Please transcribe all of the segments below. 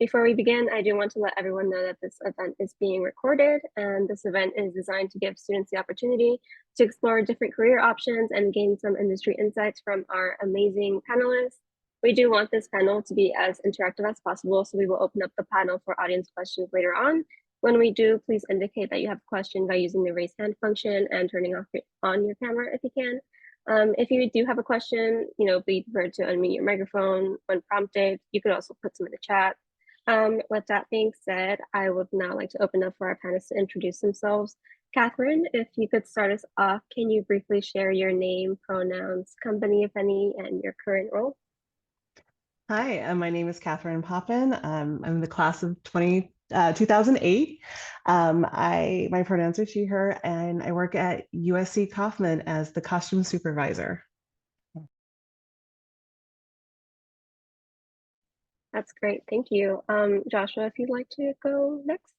Before we begin, I do want to let everyone know that this event is being recorded, and this event is designed to give students the opportunity to explore different career options and gain some industry insights from our amazing panelists. We do want this panel to be as interactive as possible, so we will open up the panel for audience questions later on. When we do, please indicate that you have a question by using the raise hand function and turning on your camera if you can. If you do have a question, be prepared to unmute your microphone when prompted. You could also put some in the chat. With that being said, I would now like to open up for our panelists to introduce themselves. Catherine, if you could start us off, can you briefly share your name, pronouns, company, if any, and your current role? Hi, my name is Catherine Poppin. I'm in the class of 2008. My pronouns are she, her, and I work at USC Kauffman as the costume supervisor. That's great. Thank you. Joshua, if you'd like to go next.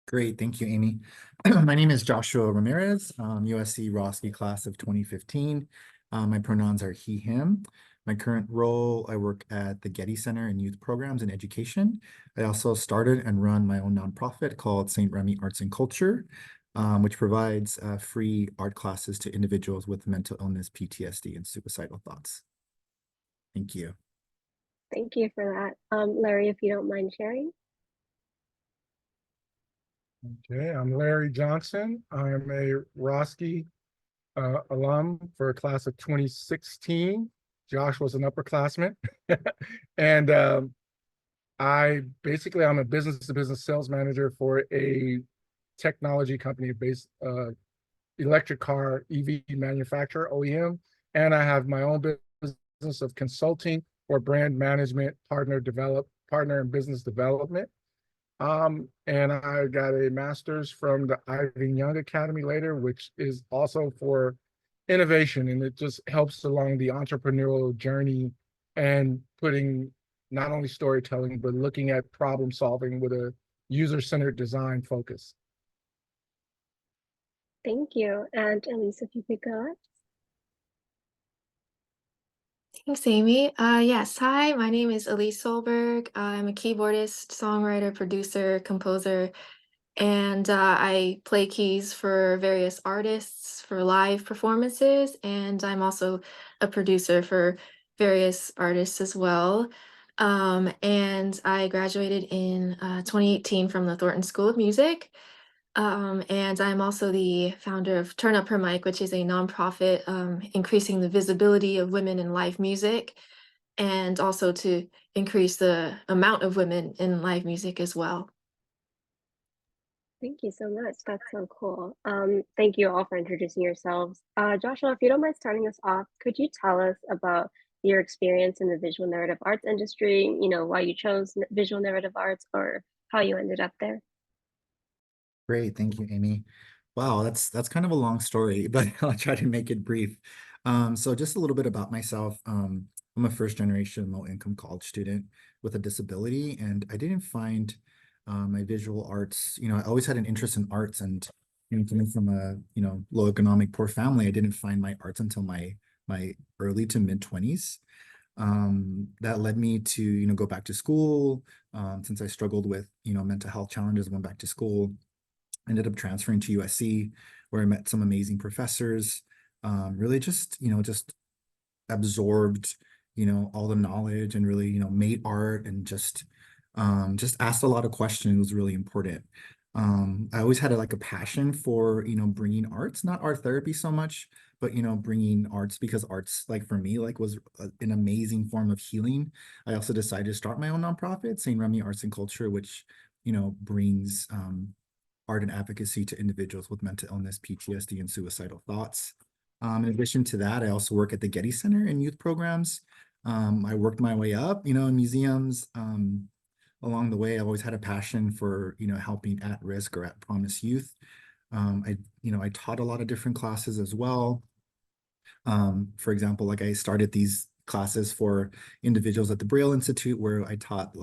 Great. Thank you, Amy. My name is Joshua Ramirez, USC Roski class of 2015. My pronouns are he, him. My current role, I work at the Getty Center in Youth Programs and Education. I also started and run my own nonprofit called St. Remy Arts and Culture, which provides free art classes to individuals with mental illness, PTSD, and suicidal thoughts. Thank you. Thank you for that. Larry, if you don't mind sharing. Okay, I'm Larry Johnson. I am a Roski alum for a class of 2016. Josh was an upperclassman. And I'm a business-to-business sales manager for a technology company based electric car EV manufacturer, OEM. And I have my own business of consulting for brand management, partner and business development. And I got a master's from the Irving Young Academy later, which is also for innovation. And it just helps along the entrepreneurial journey and putting not only storytelling, but looking at problem solving with a user-centered design focus. Thank you. And Elise, if you could go next. Thanks, Amy. Yes, hi, my name is Elise Solberg. I'm a keyboardist, songwriter, producer, composer, and I play keys for various artists for live performances, and I'm also a producer for various artists as well. And I graduated in 2018 from the Thornton School of Music. And I'm also the founder of Turn Up Her Mic, which is a nonprofit increasing the visibility of women in live music, and also to increase the amount of women in live music as well. Thank you so much. That's so cool. Thank you all for introducing yourselves. Joshua, if you don't mind starting us off, could you tell us about your experience in the visual narrative arts industry, why you chose visual narrative arts or how you ended up there? Great, thank you, Amy. Wow, that's kind of a long story, but I'll try to make it brief. So just a little bit about myself. I'm a first-generation low-income college student with a disability, and I didn't find my visual arts. I always had an interest in arts, and coming from a low economic poor family, I didn't find my arts until my early to mid-20s. That led me to go back to school. Since I struggled with mental health challenges, went back to school. Ended up transferring to USC, where I met some amazing professors. Really just absorbed all the knowledge, and really made art, and just asked a lot of questions. It was really important. I always had a passion for bringing arts, not art therapy so much, but bringing arts, because arts, for me, was an amazing form of healing. I also decided to start my own nonprofit, St. Remy Arts and Culture, which brings art and advocacy to individuals with mental illness, PTSD, and suicidal thoughts. In addition to that, I also work at the Getty Center in youth programs. I worked my way up, in museums. Along the way, I've always had a passion for, helping at-risk or at-promise youth. I taught a lot of different classes as well. For example, I started these classes for individuals at the Braille Institute, where I taught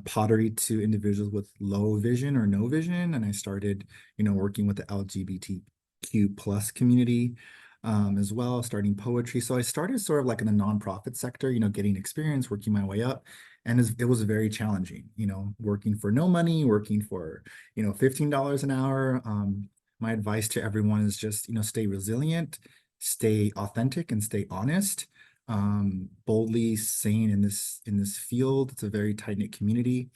pottery to individuals with low vision or no vision. And I started, working with the LGBTQ plus community as well, starting poetry. So I started sort of in the nonprofit sector, getting experience, working my way up. And it was very challenging, you know, working for no money, working for, you know, $15 an hour. My advice to everyone is just, you know, stay resilient, stay authentic, and stay honest. Boldly saying in this field, it's a very tight-knit community.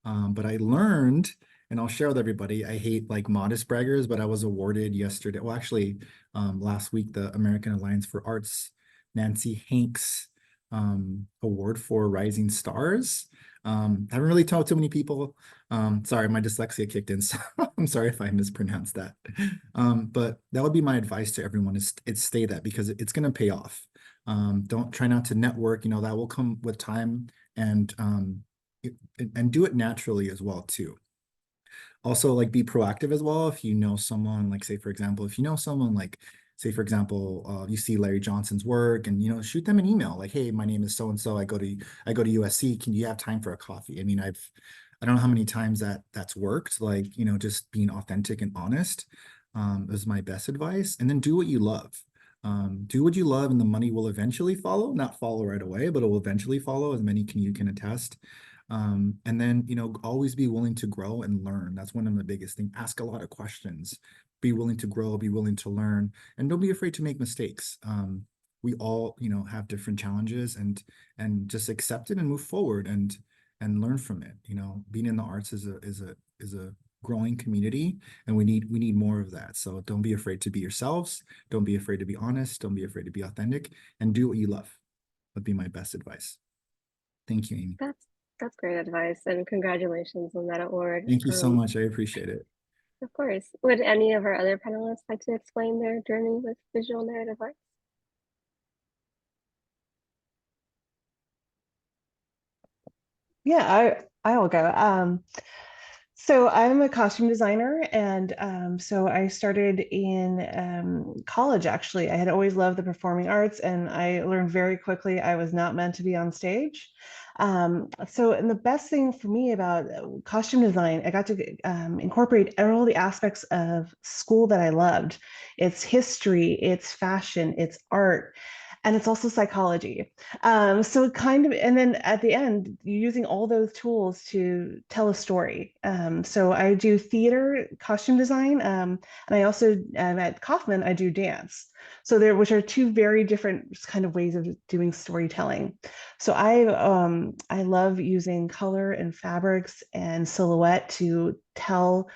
But I learned, and I'll share with everybody, I hate like modest braggers, but I was awarded yesterday, well, actually, last week, the American Alliance for Arts Nancy Hanks award for Rising Stars. Haven't really told too many people. Sorry, my dyslexia kicked in, so I'm sorry if I mispronounced that. But that would be my advice to everyone is stay that, because it's going to pay off. Don't try not to network, you know, that will come with time, and do it naturally as well too. Also, like, be proactive as well. If you know someone, like, say for example, if you know someone, like, say for example, you see Larry Johnson's work, and, you know, shoot them an email like, hey, my name is so and so, I go to USC, can you have time for a coffee? I mean, I don't know how many times that's worked, like, you know, just being authentic and honest is my best advice. And then do what you love. Do what you love, and the money will eventually follow. Not follow right away, but it will eventually follow, as many you can attest. And then, you know, always be willing to grow and learn. That's one of the biggest things. Ask a lot of questions. Be willing to grow, be willing to learn, and don't be afraid to make mistakes. We all, you know, have different challenges, and just accept it and move forward and learn from it. You know, being in the arts is a growing community, and we need more of that. So don't be afraid to be yourselves. Don't be afraid to be honest. Don't be afraid to be authentic, and do what you love. Would be my best advice. Thank you, Amy. That's great advice, and congratulations on that award. Thank you so much. I appreciate it. Of course. Would any of our other panelists like to explain their journey with visual narrative arts? Yeah, I will go. So I'm a costume designer, and so I started in college, actually. I had always loved the performing arts, and I learned very quickly I was not meant to be on stage. And the best thing for me about costume design, I got to incorporate all the aspects of school that I loved. It's history, it's fashion, it's art, and it's also psychology. So kind of, and then at the end, you're using all those tools to tell a story. So I do theater, costume design, and I also at Kaufman I do dance. So which are two very different kind of ways of doing storytelling. So I love using color and fabrics and silhouette to tell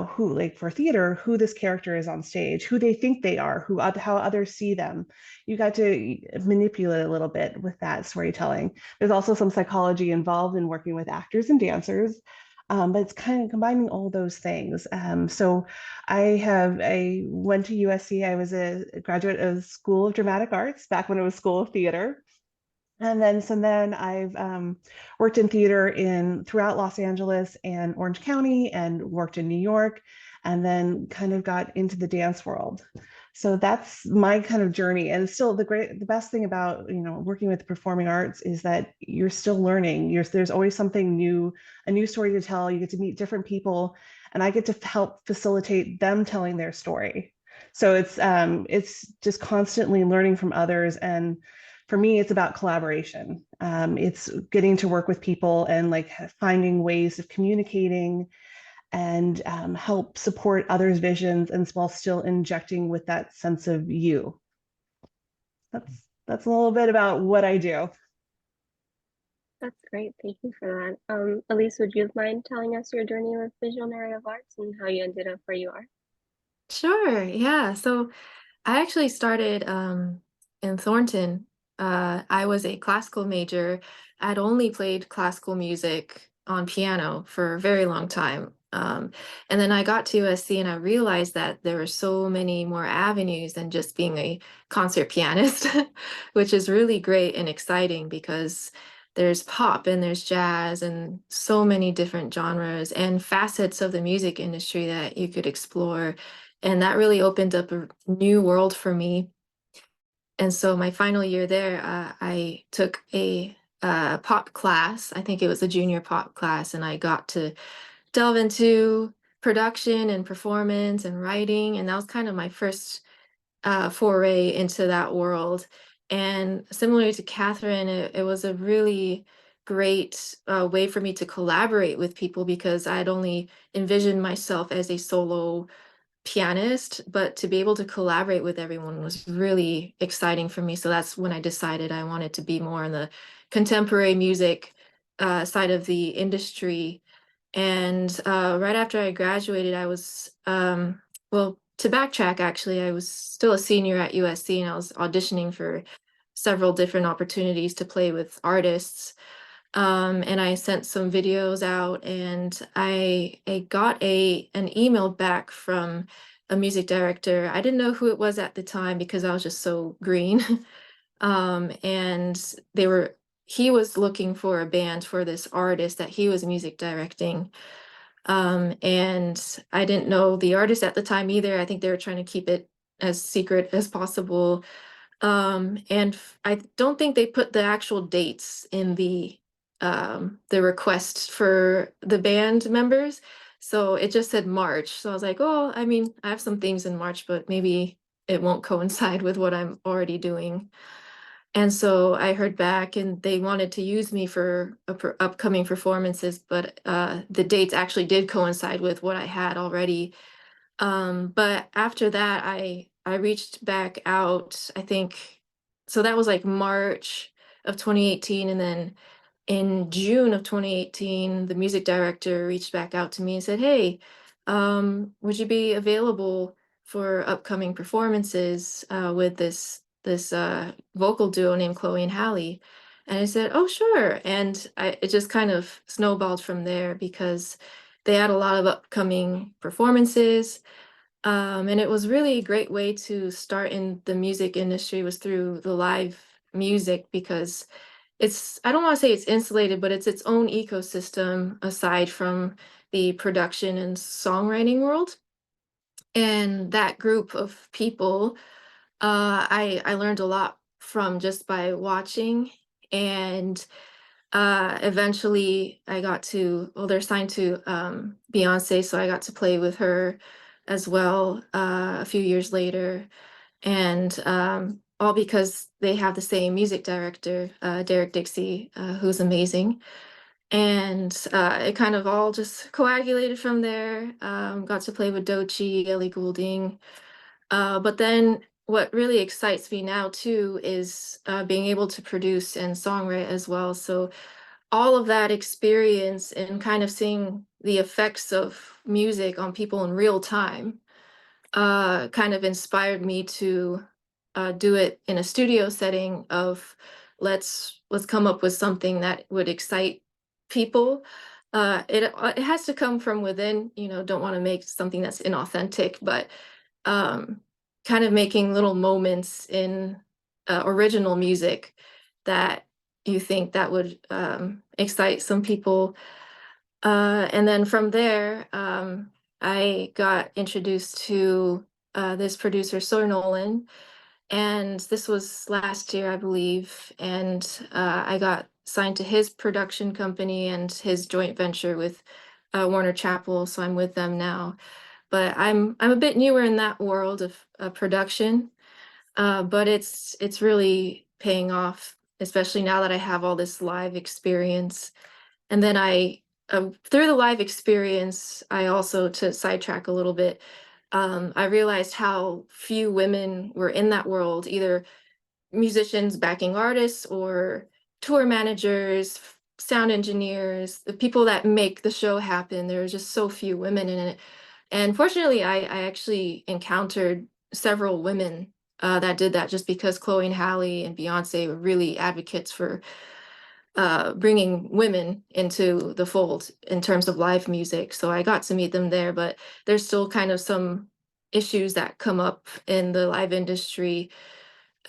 who, like for theater, who this character is on stage, who they think they are, how others see them. You got to manipulate a little bit with that storytelling. There's also some psychology involved in working with actors and dancers, but it's kind of combining all those things. So I went to USC. I was a graduate of School of Dramatic Arts back when it was School of Theater. And then I've worked in theater throughout Los Angeles and Orange County, and worked in New York, and then kind of got into the dance world. So that's my kind of journey. And still the best thing about, you know, working with the performing arts is that you're still learning. There's always something new, a new story to tell. You get to meet different people, and I get to help facilitate them telling their story. So it's just constantly learning from others. And for me, it's about collaboration. It's getting to work with people and like finding ways of communicating and help support others' visions, and while still injecting with that sense of you. That's a little bit about what I do. That's great. Thank you for that. Elise, would you mind telling us your journey with visual narrative arts and how you ended up where you are? Sure, yeah. So I actually started in Thornton. I was a classical major. I'd only played classical music on piano for a very long time. And then I got to USC and I realized that there were so many more avenues than just being a concert pianist, which is really great and exciting because there's pop and there's jazz and so many different genres and facets of the music industry that you could explore. And that really opened up a new world for me. And so my final year there, I took a pop class. I think it was a junior pop class, and I got to delve into production and performance and writing. And that was kind of my first foray into that world. And similar to Catherine, it was a really great way for me to collaborate with people because I had only envisioned myself as a solo pianist, but to be able to collaborate with everyone was really exciting for me. So that's when I decided I wanted to be more on the contemporary music side of the industry. And right after I graduated, I was, well, to backtrack, actually, I was still a senior at USC and I was auditioning for several different opportunities to play with artists. And I sent some videos out and I got an email back from a music director. I didn't know who it was at the time because I was just so green. And he was looking for a band for this artist that he was music directing. And I didn't know the artist at the time either. I think they were trying to keep it as secret as possible. I don't think they put the actual dates in the request for the band members. So it just said March. So I was like, oh, I mean, I have some things in March, but maybe it won't coincide with what I'm already doing. And so I heard back and they wanted to use me for upcoming performances, but the dates actually did coincide with what I had already. But after that, I reached back out, I think, so that was like March of 2018. And then in June of 2018, the music director reached back out to me and said, hey, would you be available for upcoming performances with this vocal duo named Chloe and Halle? And I said, oh, sure. And it just kind of snowballed from there because they had a lot of upcoming performances. And it was really a great way to start in the music industry was through the live music because I don't want to say it's insulated, but it's its own ecosystem aside from the production and songwriting world. And that group of people, I learned a lot from just by watching. And eventually I got to, well, they're signed to Beyonce, so I got to play with her as well a few years later. And all because they have the same music director, Derek Dixie, who's amazing. And it kind of all just coagulated from there. Got to play with Doechii, Ellie Goulding. But then what really excites me now too is being able to produce and songwrite as well. So all of that experience and kind of seeing the effects of music on people in real time kind of inspired me to do it in a studio setting of let's come up with something that would excite people. It has to come from within, don't want to make something that's inauthentic, but kind of making little moments in original music that you think that would excite some people. And then from there, I got introduced to this producer, Sir Nolan, and this was last year, I believe. And I got signed to his production company and his joint venture with Warner Chappell, so I'm with them now. But I'm a bit newer in that world of production, but it's really paying off, especially now that I have all this live experience. And then through the live experience, I also, to sidetrack a little bit, I realized how few women were in that world, either musicians backing artists or tour managers, sound engineers, the people that make the show happen. There are just so few women in it. And fortunately, I actually encountered several women that did that just because Chloe and Halle and Beyonce were really advocates for bringing women into the fold in terms of live music. So I got to meet them there, but there's still kind of some issues that come up in the live industry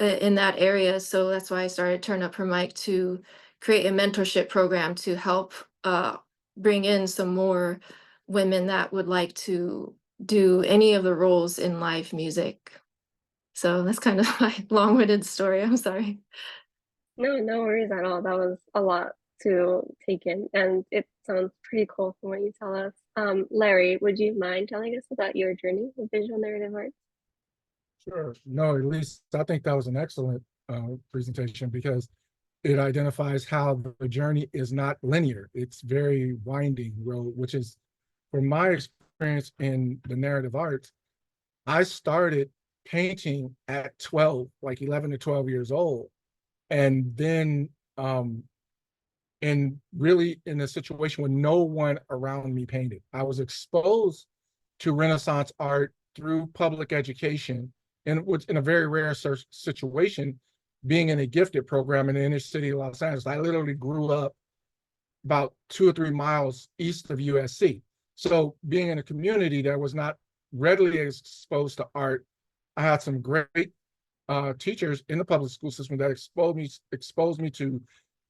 in that area. So that's why I started Turn Up Her Mic to create a mentorship program to help bring in some more women that would like to do any of the roles in live music. So that's kind of my long-winded story. I'm sorry. No worries at all. That was a lot to take in, and it sounds pretty cool from what you tell us. Larry, would you mind telling us about your journey with visual narrative arts? Sure. No, at least I think that was an excellent presentation because it identifies how the journey is not linear. It's very winding road, which is, from my experience in the narrative arts, I started painting at 12, like 11 to 12 years old. And then and really in a situation where no one around me painted. I was exposed to Renaissance art through public education, and which in a very rare situation, being in a gifted program in the inner city of Los Angeles. I literally grew up about 2 or 3 miles east of USC. So being in a community that was not readily exposed to art, I had some great teachers in the public school system that exposed me to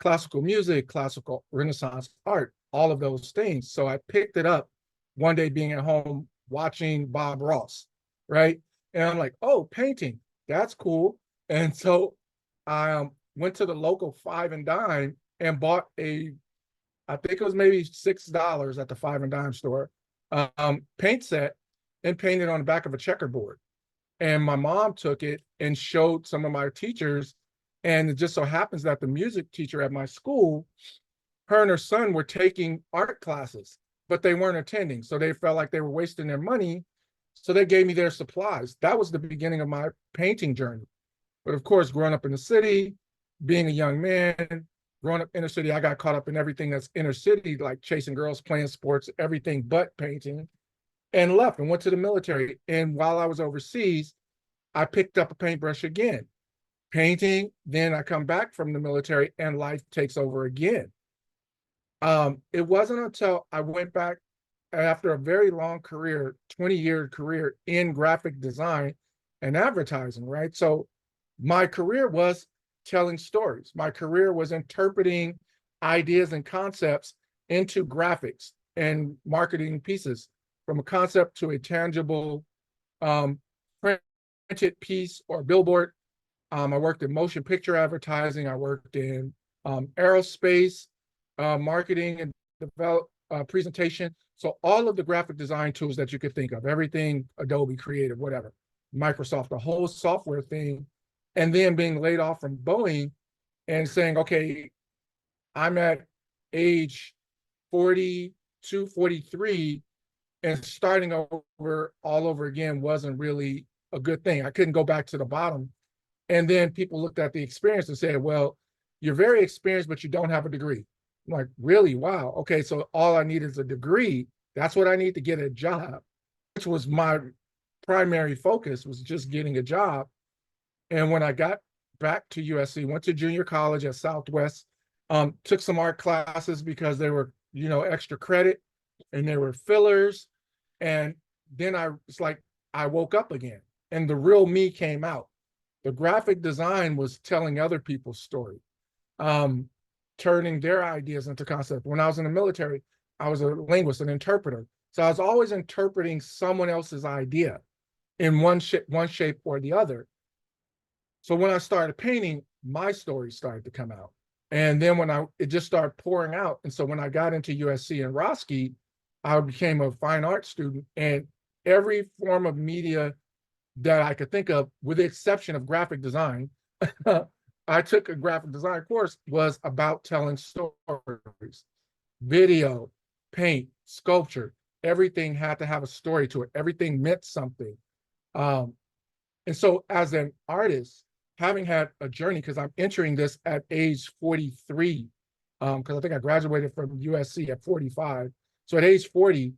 classical music, classical Renaissance art, all of those things. So I picked it up one day being at home watching Bob Ross, right? And I'm like, oh, painting, that's cool. And so I went to the local Five and Dime and bought I think it was maybe $6 at the Five and Dime store, paint set, and painted on the back of a checkerboard. And my mom took it and showed some of my teachers. And it just so happens that the music teacher at my school, her and her son were taking art classes, but they weren't attending. So they felt like they were wasting their money. So they gave me their supplies. That was the beginning of my painting journey. But of course, growing up in the city, being a young man, growing up inner city, I got caught up in everything that's inner city, like chasing girls, playing sports, everything but painting, and left and went to the military. And while I was overseas, I picked up a paintbrush again, painting. Then I come back from the military and life takes over again. It wasn't until I went back after a very long career, 20-year career in graphic design and advertising, right? So my career was telling stories. My career was interpreting ideas and concepts into graphics and marketing pieces, from a concept to a tangible printed piece or billboard. I worked in motion picture advertising. I worked in aerospace marketing and presentation. So all of the graphic design tools that you could think of, everything, Adobe Creative, whatever, Microsoft, the whole software thing. And then being laid off from Boeing and saying, okay, I'm at age 42, 43, and starting over all over again wasn't really a good thing. I couldn't go back to the bottom. And then people looked at the experience and said, well, you're very experienced, but you don't have a degree. I'm like, really? Wow. Okay, so all I need is a degree. That's what I need to get a job, which was my primary focus, was just getting a job. And when I got back to USC, went to junior college at Southwest, took some art classes because they were, extra credit and they were fillers. And then it's like I woke up again and the real me came out. The graphic design was telling other people's story, turning their ideas into concept. When I was in the military, I was a linguist, an interpreter. So I was always interpreting someone else's idea in one shape or the other. So when I started painting, my story started to come out. And then it just started pouring out. And so when I got into USC and Roski, I became a fine art student, and every form of media that I could think of, with the exception of graphic design, I took a graphic design course, was about telling stories. Video, paint, sculpture, everything had to have a story to it. Everything meant something. And so as an artist, having had a journey, because I'm entering this at age 43, because I think I graduated from USC at 45. So at age 40,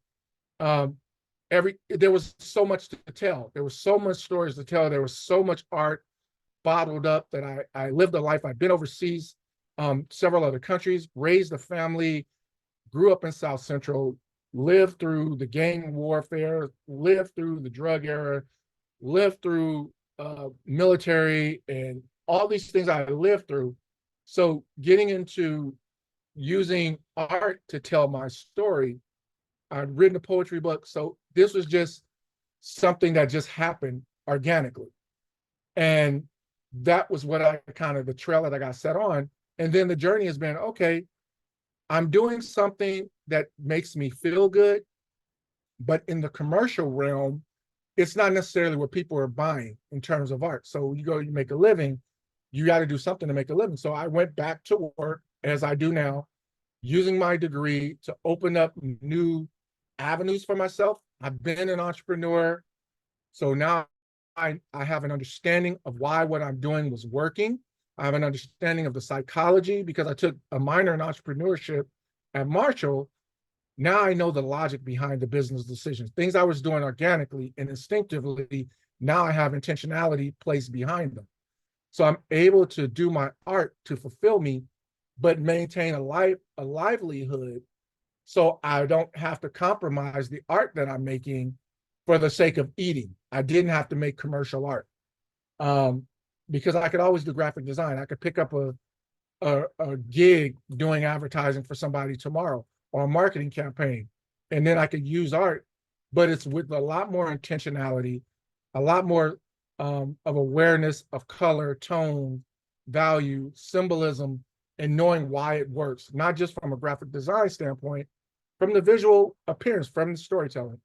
there was so much to tell. There was so much stories to tell. There was so much art bottled up that I lived a life. I've been overseas, several other countries, raised a family, grew up in South Central, lived through the gang warfare, lived through the drug era, lived through military, and all these things I lived through. So getting into using art to tell my story, I'd written a poetry book. So this was just something that just happened organically. And that was what the trail that I got set on. And then the journey has been, okay, I'm doing something that makes me feel good, but in the commercial realm, it's not necessarily what people are buying in terms of art. So you make a living, you got to do something to make a living. So I went back to work as I do now, using my degree to open up new avenues for myself. I've been an entrepreneur. So now I have an understanding of why what I'm doing was working. I have an understanding of the psychology because I took a minor in entrepreneurship at Marshall. Now I know the logic behind the business decisions, things I was doing organically and instinctively. Now I have intentionality placed behind them. So I'm able to do my art to fulfill me, but maintain a livelihood. So I don't have to compromise the art that I'm making for the sake of eating. I didn't have to make commercial art because I could always do graphic design. I could pick up a gig doing advertising for somebody tomorrow or a marketing campaign, and then I could use art, but it's with a lot more intentionality, a lot more of awareness of color, tone, value, symbolism, and knowing why it works, not just from a graphic design standpoint, from the visual appearance, from the storytelling.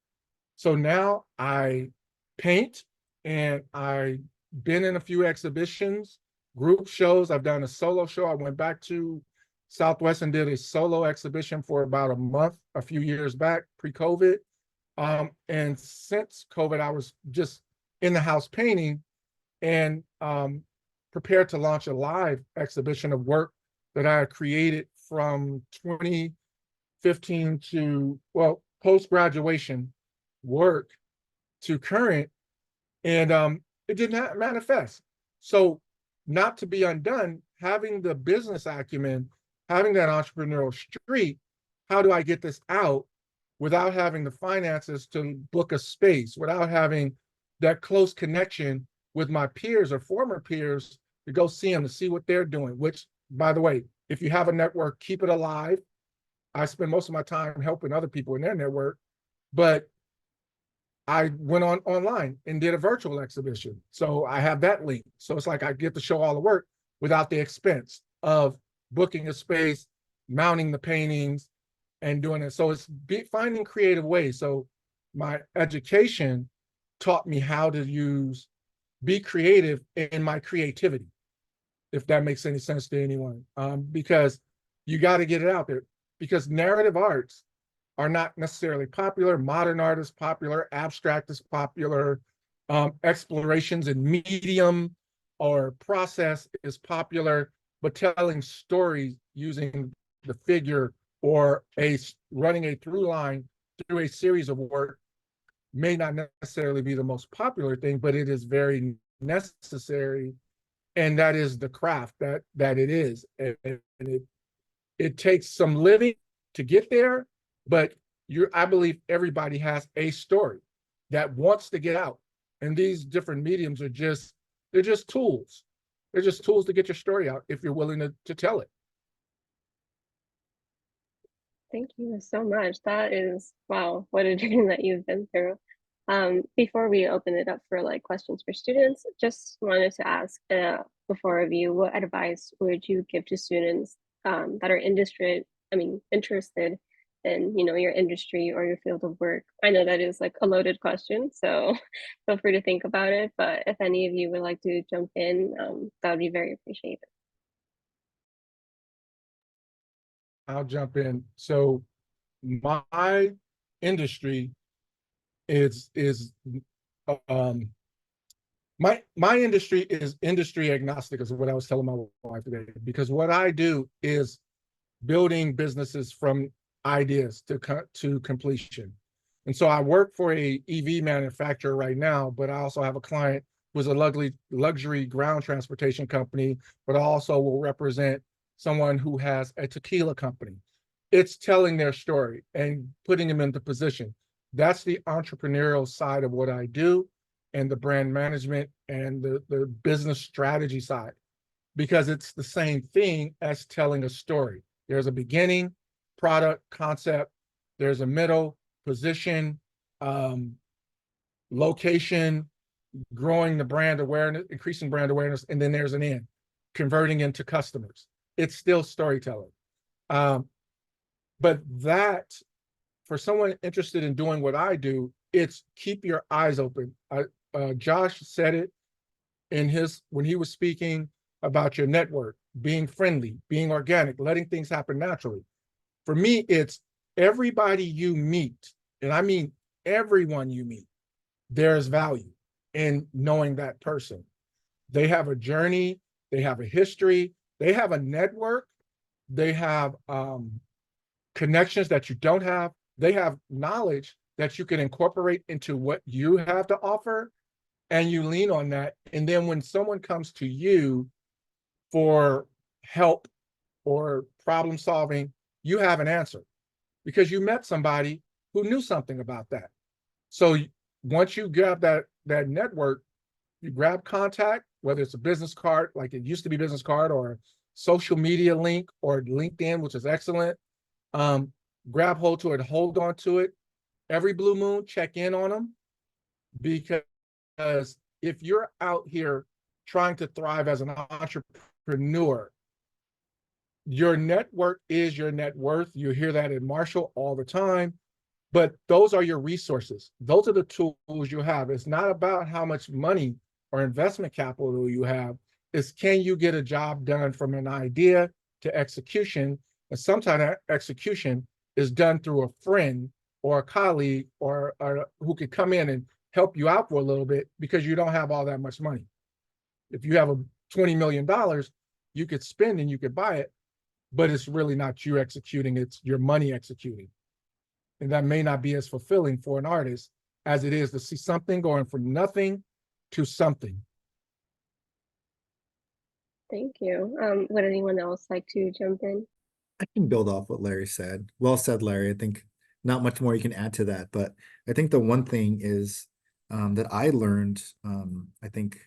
So now I paint, and I've been in a few exhibitions, group shows. I've done a solo show. I went back to Southwest and did a solo exhibition for about a month, a few years back, pre-COVID. And since COVID, I was just in the house painting and prepared to launch a live exhibition of work that I had created from 2015 to, well, post-graduation work to current, and it did not manifest. So not to be undone, having the business acumen, having that entrepreneurial streak, how do I get this out without having the finances to book a space, without having that close connection with my peers or former peers to go see them, to see what they're doing, which, by the way, if you have a network, keep it alive. I spend most of my time helping other people in their network, but I went online and did a virtual exhibition. So I have that link. So it's like I get to show all the work without the expense of booking a space, mounting the paintings, and doing it. So it's finding creative ways. So my education taught me how to be creative in my creativity, if that makes any sense to anyone. Because you got to get it out there, because narrative arts are not necessarily popular. Modern art is popular, abstract is popular, explorations in medium or process is popular, but telling stories using the figure or running a through line through a series of work may not necessarily be the most popular thing, but it is very necessary, and that is the craft that it is. And it takes some living to get there, but I believe everybody has a story that wants to get out. And these different mediums they're just tools. They're just tools to get your story out if you're willing to tell it. Thank you so much. That is, wow, what a dream that you've been through. Before we open it up for like questions for students, just wanted to ask before review, what advice would you give to students that are interested in, your industry or your field of work? I know that is like a loaded question, so feel free to think about it. But if any of you would like to jump in, that would be very appreciated. I'll jump in. So my industry is my industry is industry agnostic, is what I was telling my wife today, because what I do is building businesses from ideas to completion. And so I work for a EV manufacturer right now, but I also have a client who's a luxury ground transportation company, but I also will represent someone who has a tequila company. It's telling their story and putting them into position. That's the entrepreneurial side of what I do, and the brand management and the business strategy side, because it's the same thing as telling a story. There's a beginning, product, concept. There's a middle, position, location, growing the brand awareness, increasing brand awareness, and then there's an end, converting into customers. It's still storytelling. But that, for someone interested in doing what I do, it's keep your eyes open. Josh said it when he was speaking about your network, being friendly, being organic, letting things happen naturally. For me, it's everybody you meet, and I mean everyone you meet, there's value in knowing that person. They have a journey, they have a history, they have a network, they have connections that you don't have, they have knowledge that you can incorporate into what you have to offer, and you lean on that. And then when someone comes to you for help or problem solving, you have an answer because you met somebody who knew something about that. So once you grab that network, you grab contact, whether it's a business card, like it used to be business card, or social media link, or LinkedIn, which is excellent. Grab hold to it, hold on to it. Every blue moon, check in on them, because if you're out here trying to thrive as an entrepreneur, your network is your net worth. You hear that in Marshall all the time, but those are your resources. Those are the tools you have. It's not about how much money or investment capital you have. It's can you get a job done from an idea to execution? And sometimes that execution is done through a friend or a colleague or who could come in and help you out for a little bit because you don't have all that much money. If you have a $20 million, you could spend and you could buy it, but it's really not you executing, it's your money executing. And that may not be as fulfilling for an artist as it is to see something going from nothing to something. Thank you. Would anyone else like to jump in? I can build off what Larry said. Well said, Larry. I think not much more you can add to that, but I think the one thing is that I learned, I think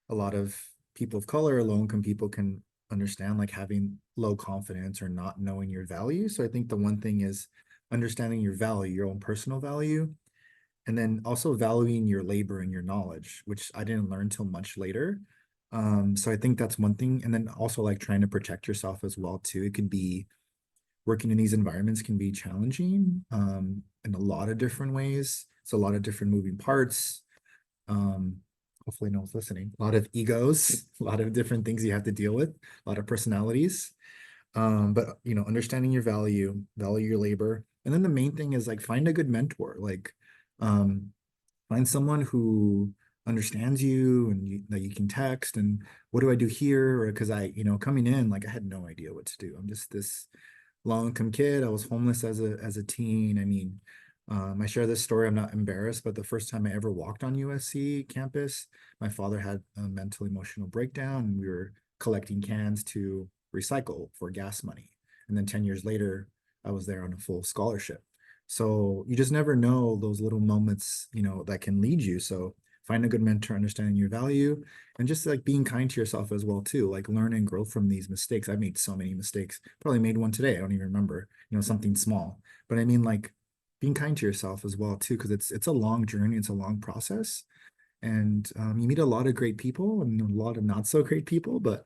a lot of people of color, low-income people can understand like having low confidence or not knowing your value. So I think the one thing is understanding your value, your own personal value, and then also valuing your labor and your knowledge, which I didn't learn till much later. So I think that's one thing. And then also like trying to protect yourself as well too. It can be working in these environments can be challenging in a lot of different ways. It's a lot of different moving parts. Hopefully no one's listening. A lot of egos, a lot of different things you have to deal with, a lot of personalities. But you know, understanding your value your labor. And then the main thing is like find a good mentor, like find someone who understands you and that you can text and what do I do here? Or because I, you know, coming in, like I had no idea what to do. I'm just this low-income kid. I was homeless as a teen. I mean, I share this story, I'm not embarrassed, but the first time I ever walked on USC campus, my father had a mental emotional breakdown and we were collecting cans to recycle for gas money. And then 10 years later, I was there on a full scholarship. So you just never know those little moments, you know, that can lead you. So find a good mentor, understanding your value, and just like being kind to yourself as well too. Like learn and grow from these mistakes. I've made so many mistakes. Probably made one today. I don't even remember. You know, something small. But I mean, like being kind to yourself as well too, because it's a long journey. It's a long process, and you meet a lot of great people and a lot of not so great people. But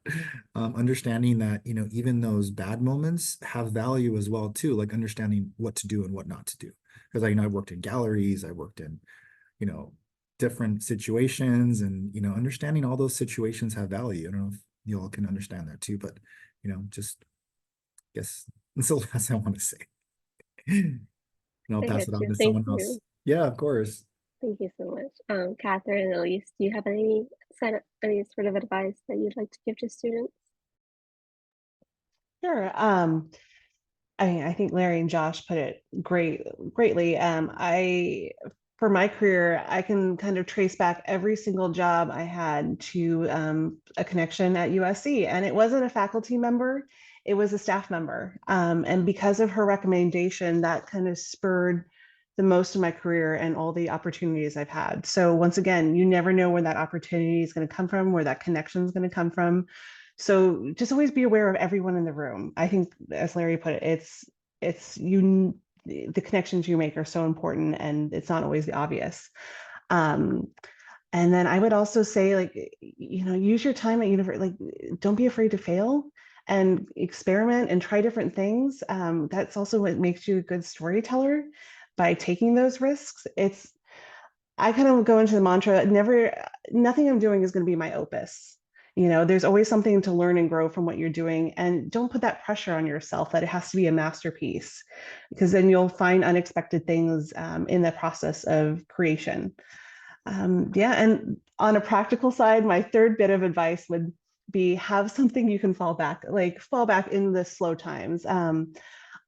understanding that, you know, even those bad moments have value as well too. Like understanding what to do and what not to do. Because I worked in galleries. I worked in, you know, different situations, and you know, understanding all those situations have value. I don't know if you all can understand that too, but you know, just guess that's the last I want to say. And I'll I pass get it on you. to Thank someone else. you. Yeah, of course. Thank you so much. Catherine and Elise, do you have any sort of advice that you'd like to give to students? Sure. I mean, I think Larry and Josh put it greatly. For my career, I can kind of trace back every single job I had to a connection at USC, and it wasn't a faculty member, it was a staff member. And because of her recommendation, that kind of spurred the most of my career and all the opportunities I've had. So once again, you never know where that opportunity is going to come from, where that connection is going to come from. So just always be aware of everyone in the room. I think, as Larry put it, the connections you make are so important, and it's not always the obvious. And then I would also say, like, you know, use your time at university. Like, don't be afraid to fail and experiment and try different things. That's also what makes you a good storyteller, by taking those risks. I kind of go into the mantra, nothing I'm doing is going to be my opus. You know, there's always something to learn and grow from what you're doing. And don't put that pressure on yourself that it has to be a masterpiece, because then you'll find unexpected things in the process of creation. Yeah, and on a practical side, my third bit of advice would be have something you can fall back in the slow times.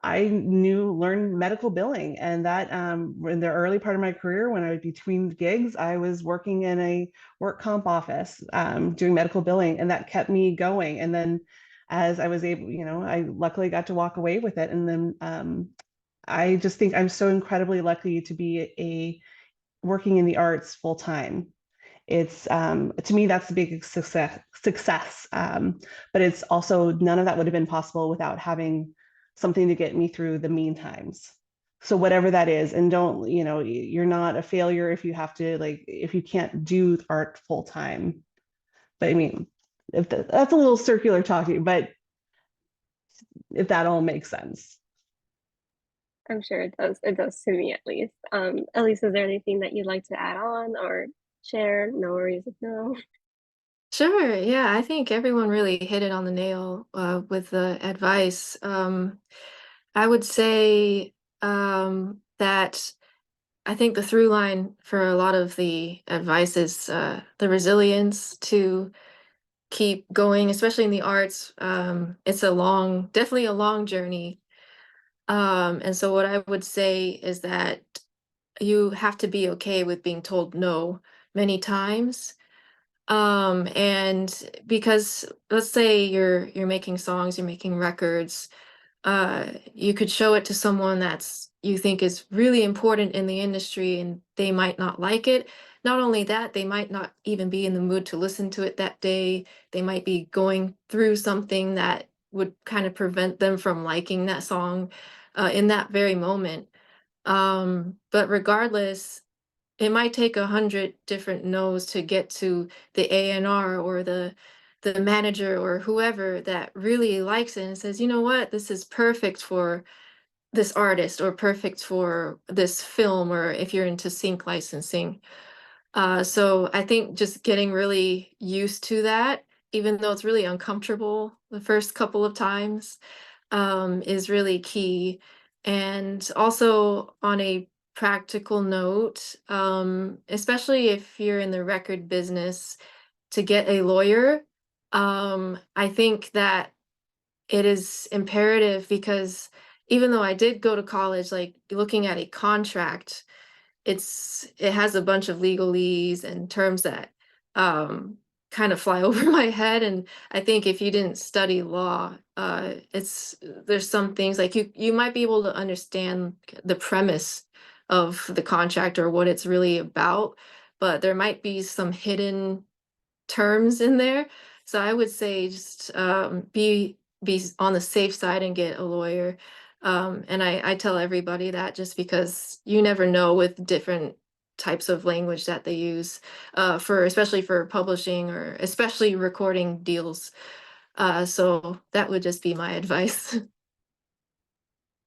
I learned medical billing, and that in the early part of my career, when I was between gigs, I was working in a work comp office doing medical billing, and that kept me going. And then as I was able, you know, I luckily got to walk away with it. And then I just think I'm so incredibly lucky to be working in the arts full time. It's to me that's the big success. But it's also none of that would have been possible without having something to get me through the mean times. So whatever that is, and don't, you know, you're not a failure if you have to, like, if you can't do art full time. But I mean, if that's a little circular talking, but if that all makes sense. I'm sure it does. It does to me at least. Elise, is there anything that you'd like to add on or share? No worries if no. Sure. Yeah, I think everyone really hit it on the nail with the advice. I would say that I think the through line for a lot of the advice is the resilience to keep going, especially in the arts. It's definitely a long journey. And so what I would say is that you have to be okay with being told no many times. And because let's say you're making songs, you're making records, you could show it to someone that's you think is really important in the industry and they might not like it. Not only that, they might not even be in the mood to listen to it that day. They might be going through something that would kind of prevent them from liking that song in that very moment. But regardless, it might take 100 different no's to get to the A&R or the manager or whoever that really likes it and says, you know what, this is perfect for this artist or perfect for this film, or if you're into sync licensing. So I think just getting really used to that, even though it's really uncomfortable the first couple of times, is really key. And also on a practical note, especially if you're in the record business, to get a lawyer, I think that it is imperative because even though I did go to college, like looking at a contract, it has a bunch of legalese and terms that kind of fly over my head. And I think if you didn't study law, there's some things like you might be able to understand the premise of the contract or what it's really about, but there might be some hidden terms in there. So I would say just be on the safe side and get a lawyer. And I tell everybody that just because you never know with different types of language that they use especially for publishing or especially recording deals. So that would just be my advice.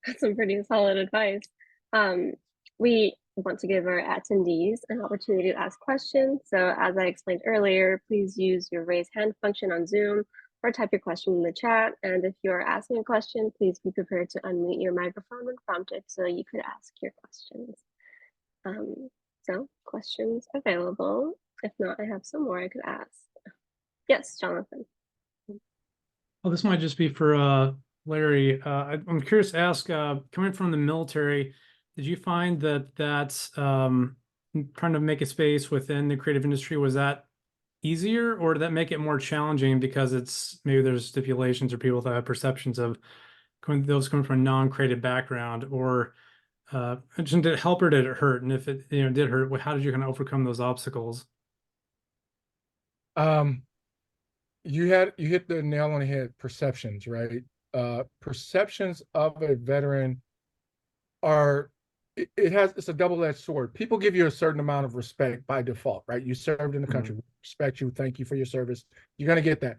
That's some pretty solid advice. We want to give our attendees an opportunity to ask questions. So as I explained earlier, please use your raise hand function on Zoom or type your question in the chat. And if you are asking a question, please be prepared to unmute your microphone when prompted so you could ask your questions. So questions available. If not, I have some more I could ask. Yes, Jonathan. Well, this might just be for Larry. I'm curious to ask, coming from the military, did you find that that's trying to make a space within the creative industry, was that easier, or did that make it more challenging because it's maybe there's stipulations or people that have perceptions of those coming from a non-creative background, or did it help or did it hurt? And if it did hurt, how did you kind of overcome those obstacles? You hit the nail on the head. Perceptions, right? Perceptions of a veteran it's a double-edged sword. People give you a certain amount of respect by default, right? You served in the country, respect you, thank you for your service. You're gonna get that.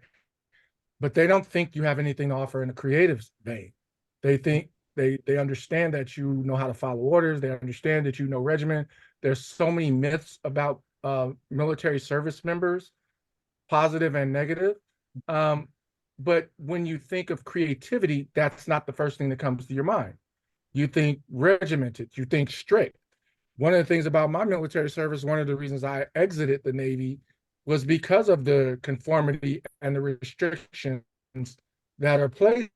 But they don't think you have anything to offer in a creative vein. They think they understand that you know how to follow orders, they understand that you know regimen. There's so many myths about military service members positive and negative. But when you think of creativity, that's not the first thing that comes to your mind. You think regimented, you think strict. One of the things about my military service, one of the reasons I exited the Navy was because of the conformity and the restrictions that are placed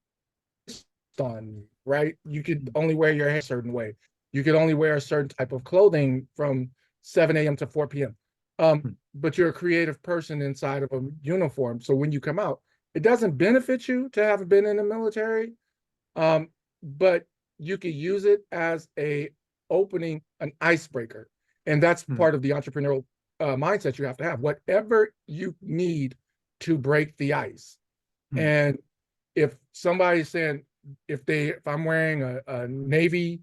on you, right? You could only wear your hair a certain way. You could only wear a certain type of clothing from 7 a.m. to 4 p.m. But you're a creative person inside of a uniform. So when you come out, it doesn't benefit you to have been in the military, but you could use it as a opening, an icebreaker. And that's part of the entrepreneurial mindset you have to have. Whatever you need to break the ice. And if somebody's saying, if I'm wearing a Navy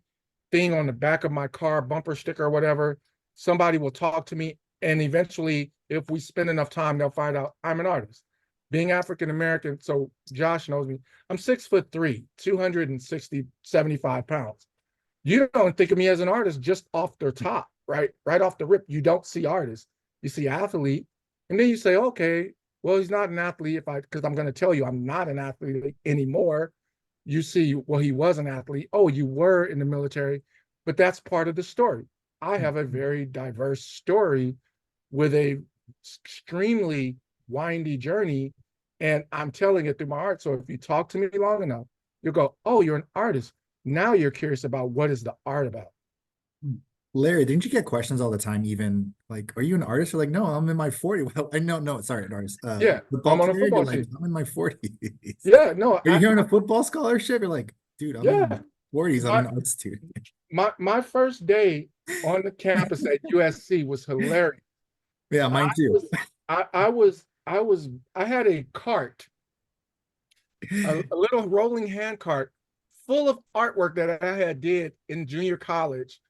thing on the back of my car, bumper sticker or whatever, somebody will talk to me. And eventually, if we spend enough time, they'll find out I'm an artist. Being African-American, so Josh knows me, I'm 6'3", 260, 75 pounds. You don't think of me as an artist just off the top, right? Right off the rip, you don't see artist. You see athlete. And then you say, okay, well, he's not an athlete because I'm going to tell you I'm not an athlete anymore. You see, well, he was an athlete. Oh, you were in the military, but that's part of the story. I have a very diverse story with a extremely windy journey, and I'm telling it through my art. So if you talk to me long enough, you'll go, oh, you're an artist. Now you're curious about what is the art about. Larry, didn't you get questions all the time, even like, are you an artist? You're like, no, I'm in my 40s. Well, no, sorry, an artist. Yeah, I'm on a football you're like, team. I'm in my 40s. Yeah, no. Are you here on a football scholarship? You're like, dude, I'm in Yeah. my 40s. I'm an art student. My first day on the campus at USC was hilarious. Yeah, mine too. I had a cart, a little rolling hand cart full of artwork that I had did in junior college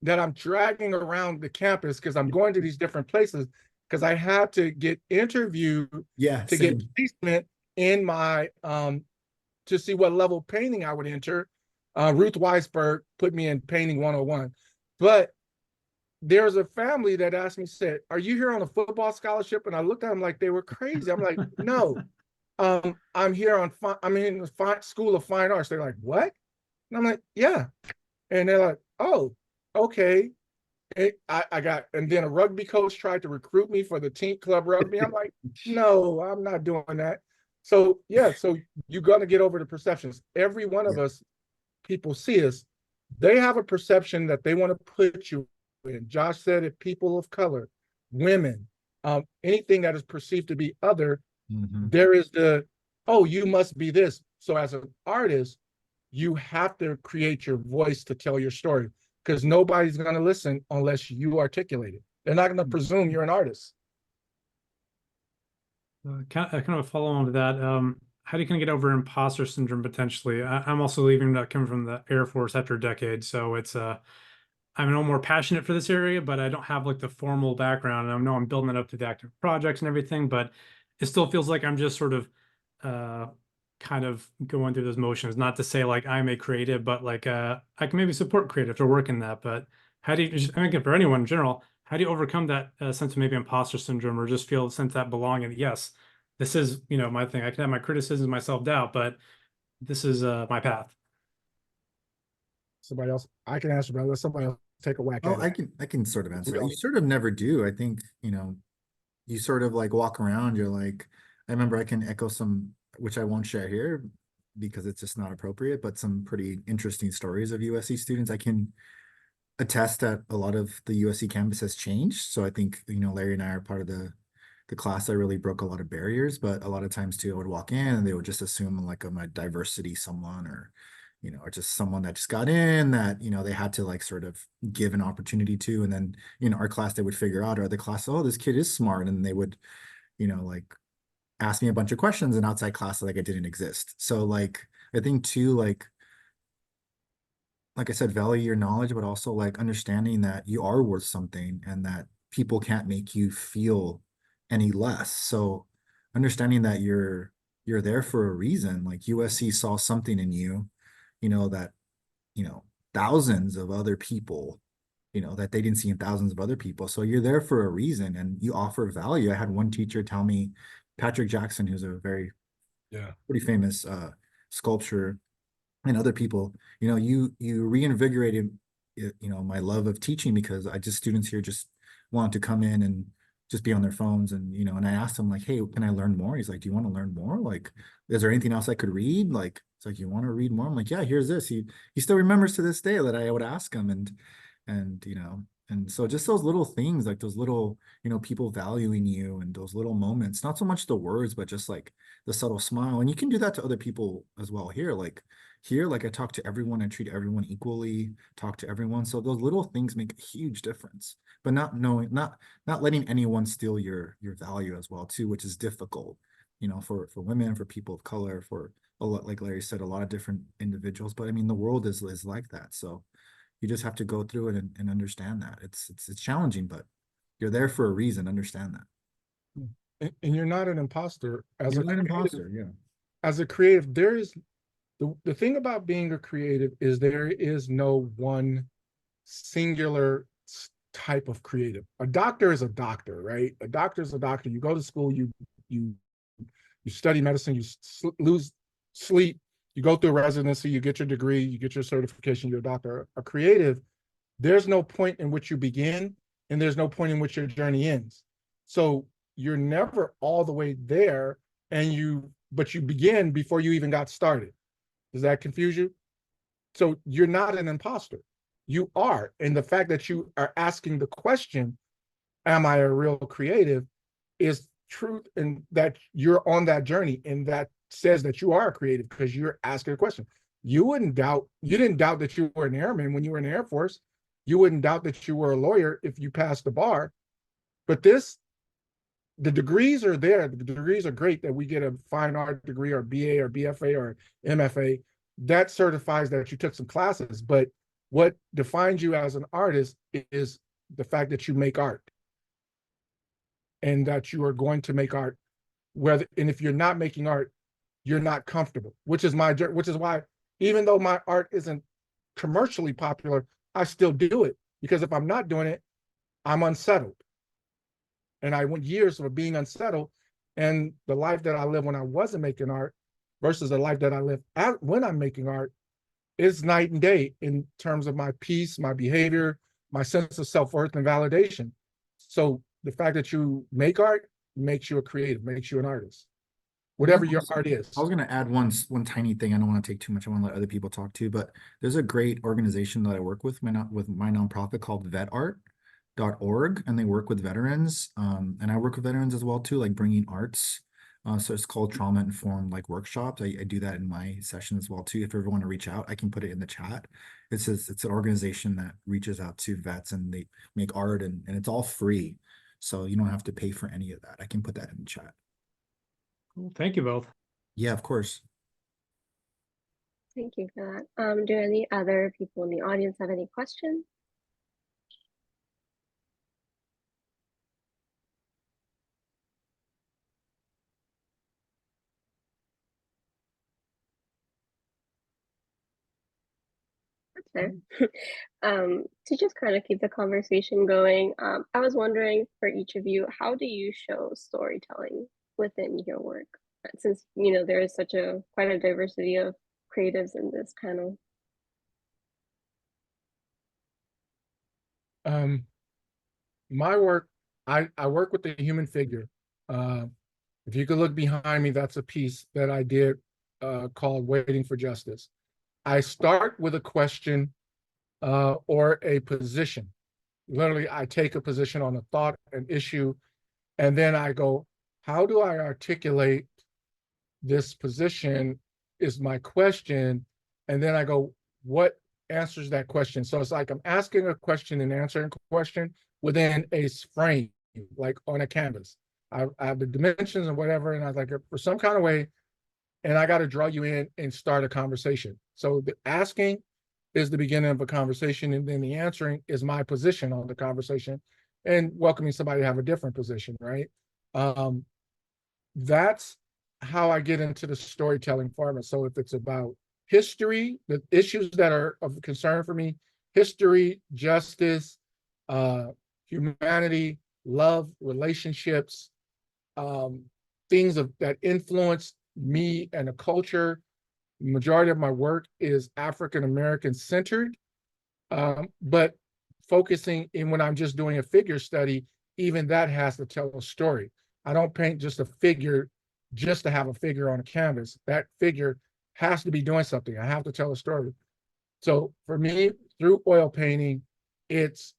that I'm dragging around the campus because I'm going to these different places because I had to get interviewed Yeah, to get placement in my to see what level painting I would enter. Ruth Weisberg put me in painting 101. But there's a family that asked me, said, are you here on a football scholarship? And I looked at them like they were crazy. I'm like, no, I'm here on, I'm in the School of Fine Arts. They're like, what? And I'm like, yeah. And they're like, oh, okay. And and then a rugby coach tried to recruit me for the team club rugby. I'm like, no, I'm not doing that. So yeah, so you're gonna get over the perceptions. Every one of us, people see us, they have a perception that they want to put you in. Josh said it, people of color, women, anything that is perceived to be other, there is oh, you must be this. So as an artist, you have to create your voice to tell your story because nobody's going to listen unless you articulate it. They're not going to presume you're an artist. Kind of a follow on to that. How do you kind of get over imposter syndrome potentially? I'm also leaving that coming from the Air Force after a decade. So it's I'm no more passionate for this area, but I don't have like the formal background. And I know I'm building it up to the active projects and everything, but it still feels like I'm just sort of kind of going through those motions. Not to say like I'm a creative, but like I can maybe support creative to work in that. But how do you, I mean, for anyone in general, how do you overcome that sense of maybe imposter syndrome or just feel a sense of that belonging? Yes, this is, you know, my thing. I can have my criticism, my self-doubt, but this is my path. Somebody else, I can answer, but let somebody else take a whack at it. I can sort of answer that. You sort of never do. I think, you know, you sort of like walk around, you're like, I remember I can echo some, which I won't share here because it's just not appropriate, but some pretty interesting stories of USC students. I can attest that a lot of the USC campus has changed. So I think, you know, Larry and I are part of the class that really broke a lot of barriers, but a lot of times too, I would walk in and they would just assume like I'm a diversity someone or, you know, or just someone that just got in that, you know, they had to like sort of give an opportunity to. And then, you know, our class, they would figure out, or the class, oh, this kid is smart. And they would, you know, like ask me a bunch of questions and outside class, like I didn't exist. So like, I think too, like I said, value your knowledge, but also like understanding that you are worth something and that people can't make you feel any less. So understanding that you're there for a reason. Like USC saw something in you, you know, that, you know, thousands of other people, you know, that they didn't see in thousands of other people. So you're there for a reason and you offer value. I had one teacher tell me, Patrick Jackson, who's a very pretty famous sculptor, and other people, you know, you reinvigorated, you know, my love of teaching, because students here just want to come in and just be on their phones. And, you know, and I asked him like, hey, can I learn more? He's like, do you want to learn more? Like, is there anything else I could read? Like, it's like, you want to read more? I'm like, yeah, here's this. He still remembers to this day that I would ask him. And, you know, and so just those little things, like those little, you know, people valuing you and those little moments, not so much the words, but just like the subtle smile. And you can do that to other people as well here. Like here, like I talk to everyone, I treat everyone equally, talk to everyone. So those little things make a huge difference, but not letting anyone steal your value as well too, which is difficult, you know, for women, for people of color, for a lot, like Larry said, a lot of different individuals. But I mean, the world is like that. So you just have to go through it and understand that it's challenging, but you're there for a reason. Understand that. And you're not an imposter. You're not an imposter, yeah. As a creative, there is the thing about being a creative is there is no one singular type of creative. A doctor is a doctor, right? A doctor is a doctor. You go to school, you study medicine, you lose sleep, you go through residency, you get your degree, you get your certification, you're a doctor. A creative, there's no point in which you begin and there's no point in which your journey ends. So you're never all the way there, but you begin before you even got started. Does that confuse you? So you're not an imposter. You are. And the fact that you are asking the question, am I a real creative, is truth, and that you're on that journey, and that says that you are a creative because you're asking a question. You didn't doubt that you were an airman when you were in the Air Force. You wouldn't doubt that you were a lawyer if you passed the bar. But the degrees are there. The degrees are great, that we get a fine art degree or BA or BFA or MFA. That certifies that you took some classes. But what defines you as an artist is the fact that you make art, and that you are going to make art. And if you're not making art, you're not comfortable, which is why, even though my art isn't commercially popular, I still do it, because if I'm not doing it, I'm unsettled. And I went years of being unsettled, and the life that I lived when I wasn't making art versus the life that I live when I'm making art is night and day in terms of my peace, my behavior, my sense of self-worth and validation. So the fact that you make art makes you a creative, makes you an artist, whatever your art is. I was going to add one tiny thing. I don't want to take too much. I want to let other people talk too, but there's a great organization that I work with my nonprofit called vetart.org, and they work with veterans. And I work with veterans as well too, like bringing arts. So it's called trauma informed like workshops. I do that in my session as well too. If you ever want to reach out, I can put it in the chat. It's an organization that reaches out to vets, and they make art, and it's all free. So you don't have to pay for any of that. I can put that in the chat. Cool. Thank you both. Yeah, of course. Thank you for that. Do any other people in the audience have any questions? That's fair. To just kind of keep the conversation going, I was wondering, for each of you, how do you show storytelling within your work? Since, you know, there is such quite a diversity of creatives in this panel. My work, I work with the human figure. If you could look behind me, that's a piece that I did called Waiting for Justice. I start with a question or a position. Literally, I take a position on a thought, an issue, and then I go, how do I articulate this position is my question. And then I go, what answers that question? So it's like I'm asking a question and answering a question within a frame, like on a canvas. I have the dimensions and whatever, and I was like, for some kind of way, and I got to draw you in and start a conversation. So the asking is the beginning of a conversation, and then the answering is my position on the conversation, and welcoming somebody to have a different position, right? That's how I get into the storytelling format. So if it's about history, the issues that are of concern for me, history, justice, humanity, love, relationships, things that influence me and a culture. Majority of my work is African American centered, but focusing in when I'm just doing a figure study, even that has to tell a story. I don't paint just a figure just to have a figure on a canvas. That figure has to be doing something. I have to tell a story. So for me, through oil painting, it's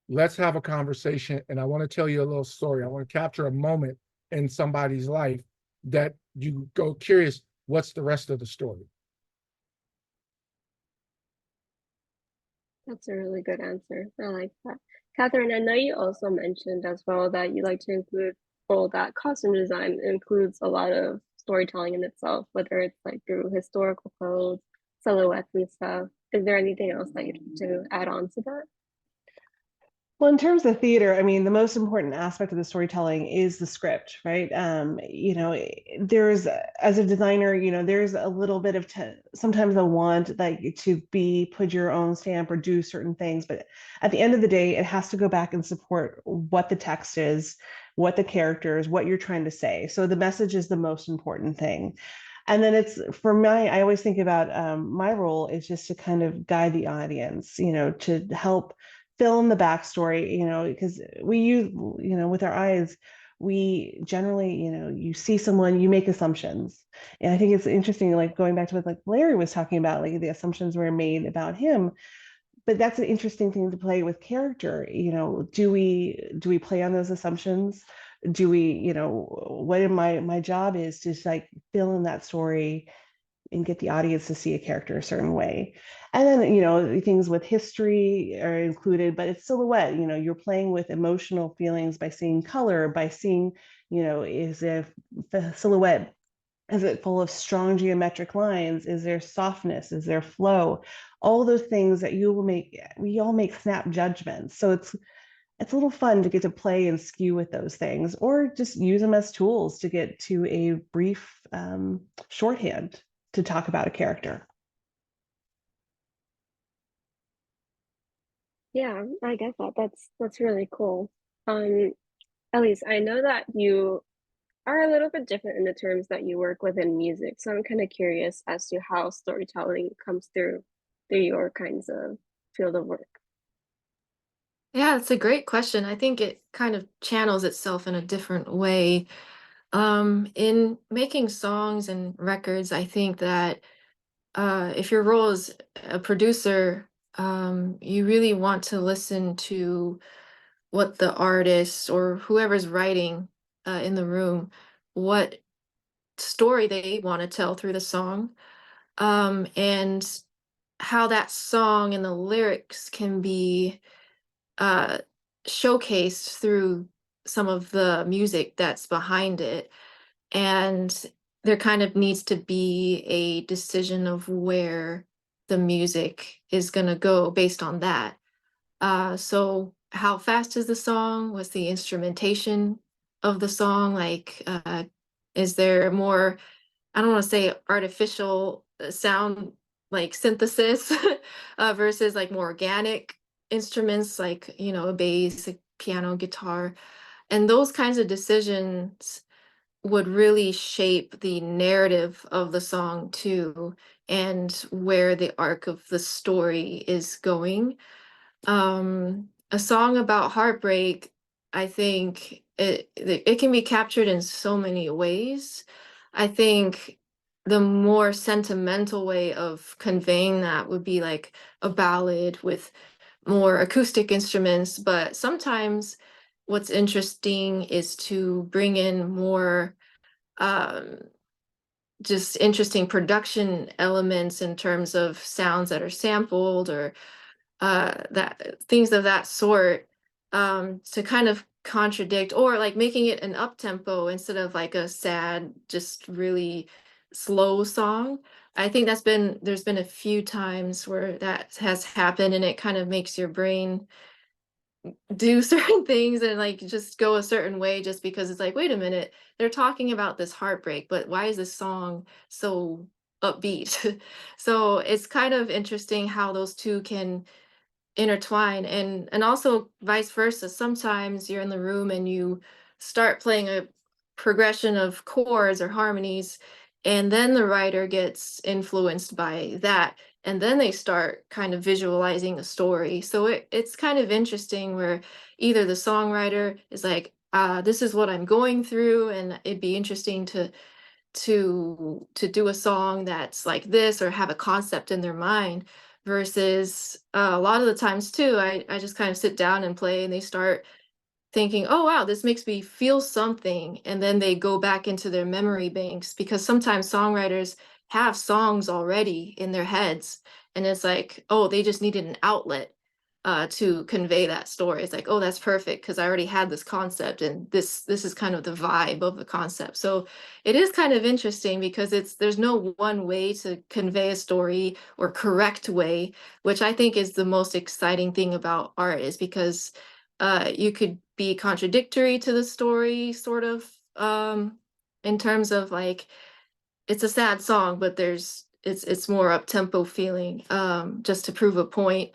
let's have a conversation, and I want to tell you a little story. I want to capture a moment in somebody's life that you go curious, what's the rest of the story? That's a really good answer. I like that. Catherine, I know you also mentioned as well that you like to include, well, that costume design includes a lot of storytelling in itself, whether it's like through historical clothes, silhouettes and stuff. Is there anything else that you'd like to add on to that? Well, in terms of theater, I mean, the most important aspect of the storytelling is the script, right? There's, as a designer, there's a little bit of sometimes a want like to put your own stamp or do certain things, but at the end of the day, it has to go back and support what the text is, what the characters, what you're trying to say. So the message is the most important thing. And then it's for me, I always think about my role is just to kind of guide the audience, to help fill in the backstory, because we use, with our eyes, we generally, you see someone, you make assumptions. And I think it's interesting, like going back to what like Larry was talking about, like the assumptions were made about him. But that's an interesting thing to play with character. Do we play on those assumptions? Do we, what in my job is to like fill in that story and get the audience to see a character a certain way. And then, things with history are included, but it's silhouette, you're playing with emotional feelings by seeing color, by seeing, is a silhouette, is it full of strong geometric lines? Is there softness? Is there flow? All those things that we all make snap judgments. So it's a little fun to get to play and skew with those things, or just use them as tools to get to a brief shorthand to talk about a character. Yeah, I get that. That's really cool. Elise, I know that you are a little bit different in the terms that you work within music. So I'm kind of curious as to how storytelling comes through your kinds of field of work. Yeah, it's a great question. I think it kind of channels itself in a different way. In making songs and records, I think that if your role is a producer, you really want to listen to what the artist or whoever's writing in the room, what story they want to tell through the song, and how that song and the lyrics can be uh, showcased through some of the music that's behind it. And there kind of needs to be a decision of where the music is going to go based on that. So how fast is the song? What's the instrumentation of the song? Like, is there more, I don't want to say artificial sound like synthesis versus like more organic instruments like, a bass, a piano, guitar. And those kinds of decisions would really shape the narrative of the song too, and where the arc of the story is going. A song about heartbreak, I think it can be captured in so many ways. I think the more sentimental way of conveying that would be like a ballad with more acoustic instruments, but sometimes what's interesting is to bring in more um, just interesting production elements in terms of sounds that are sampled or that things of that sort, to kind of contradict or like making it an up tempo instead of like a sad, just really slow song. I think there's been a few times where that has happened, and it kind of makes your brain do certain things and like just go a certain way just because it's like, wait a minute, they're talking about this heartbreak, but why is this song so upbeat? So it's kind of interesting how those two can intertwine, and also vice versa. Sometimes you're in the room and you start playing a progression of chords or harmonies, and then the writer gets influenced by that, and then they start kind of visualizing a story. So it's kind of interesting where either the songwriter is like, this is what I'm going through, and it'd be interesting to do a song that's like this or have a concept in their mind, versus a lot of the times too, I just kind of sit down and play, and they start thinking, oh wow, this makes me feel something, and then they go back into their memory banks, because sometimes songwriters have songs already in their heads, and it's like, oh, they just needed an outlet to convey that story. It's like, oh, that's perfect because I already had this concept, and this is kind of the vibe of the concept. So it is kind of interesting because there's no one way to convey a story or correct way, which I think is the most exciting thing about art, is because you could be contradictory to the story, sort of, in terms of like, it's a sad song, but it's more up tempo feeling, just to prove a point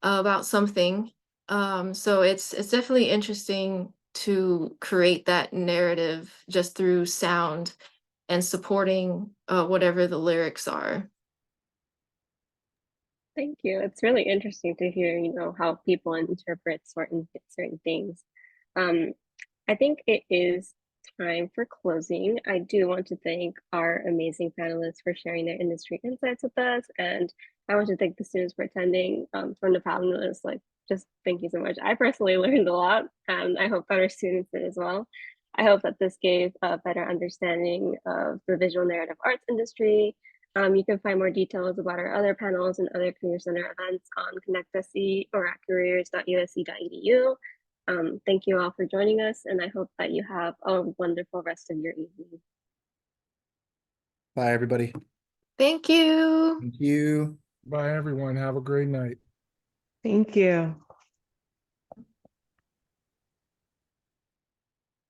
about something. So it's definitely interesting to create that narrative just through sound and supporting whatever the lyrics are. Thank you. It's really interesting to hear, how people interpret certain things. I think it is time for closing. I do want to thank our amazing panelists for sharing their industry insights with us, and I want to thank the students for attending. From the panelists, like, just thank you so much. I personally learned a lot, and I hope that our students did as well. I hope that this gave a better understanding of the visual narrative arts industry. You can find more details about our other panels and other Career Center events on ConnectSC or at careers.usc.edu. Thank you all for joining us, and I hope that you have a wonderful rest of your evening. Bye, everybody. Thank you. Thank you. Bye, everyone. Have a great night. Thank you.